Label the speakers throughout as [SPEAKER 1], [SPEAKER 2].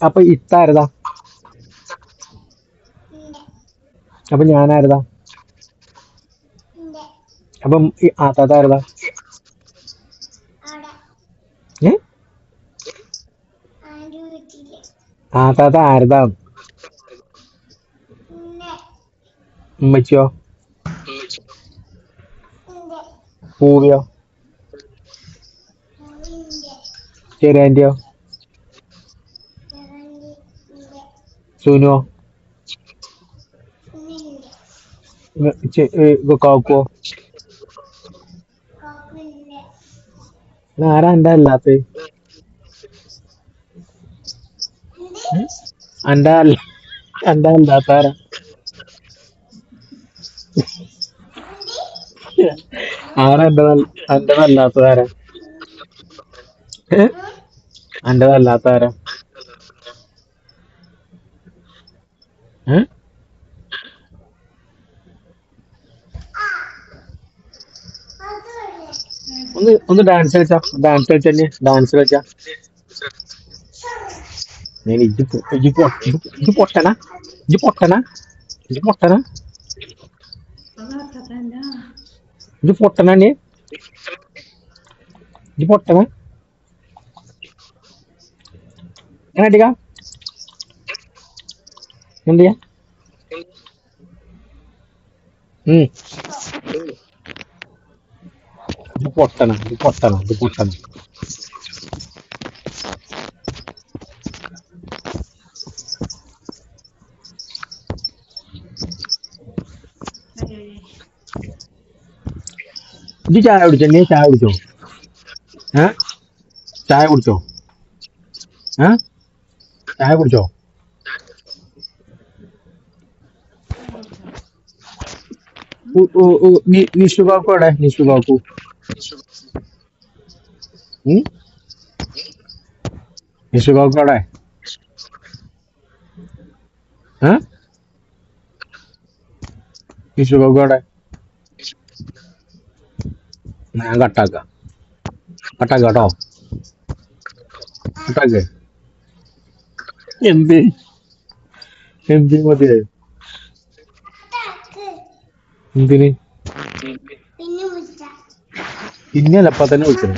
[SPEAKER 1] അപ്പൊ ഇത്താരതാ? അപ്പൊ ഞാനാരതാ? അപ്പം ഈ ആത്താത്ത ആരതാ? ഏ ആത്താത്ത ആരതാ? ഉമ്മച്ചിയോ? പൂവിയോ? ചെറിയാന്റിയോ? സുനുവോ? കാക്കുവോ? ആരാ എന്റെ അല്ലാത്ത? എന്റെ എന്റെ അല്ലാത്ത ആരാ? ആരാ എന്റേതല്ലാത്തത് ആരാ? ഏ? എന്റേതല്ലാത്ത ആരാ? ഏ? ഒന്ന് ഡാൻസ് കളിച്ചാ, ഡാൻസ് കളിച്ചെ, ഡാൻസ് കളിച്ചാ. ഞാൻ ഇജ്ജ് പൊട്ടനാ, ഇജ്ജ് പൊട്ടനാ, ഇജ്ജ് പൊട്ടനാ, ഇജ്ജ് പൊട്ടനാ, ഇജ്ജ് പൊട്ടനാ. ഞാൻ അടിക്കാ എന്ത് ചെയ്യാ? ഉം ഇജ്ജ് പൊട്ടനാ, ഇജ്ജ് പൊട്ടനാ, ഇജ്ജ് പൊട്ടനാ. ഇജ്ജ് ചായ കുടിച്ചോ? നീ ചായ കുടിച്ചോ? ഏ? ചായ കുടിച്ചോ? ഏ? ചായ കുടിച്ചോ? നിഷു കാക്കു എവിടെ? നിഷു കാക്കു. ഉം? നിഷു കാക്കു എവിടെ? ഏ? നിഷു കാക്കു എവിടെ? ഞാൻ കട്ടാക്കാം, കട്ടാക്കാം കേട്ടോ, കട്ടാക്ക്. എന്ത്? എന്ത് മതിയായി? എന്തിന്? പിന്നെയല്ല ഇപ്പൊ തന്നെ വിളിച്ചത്.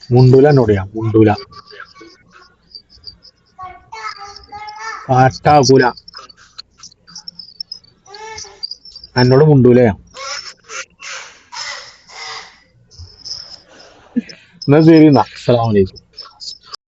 [SPEAKER 1] മുണ്ടൂല എന്നോട്, ഞാൻ മുണ്ടൂല, കാട്ടാകൂല, എന്നോട് മുണ്ടൂല ഞാൻ. എന്നാ ശരി, എന്നാ അസ്സലാമു അലൈക്കും.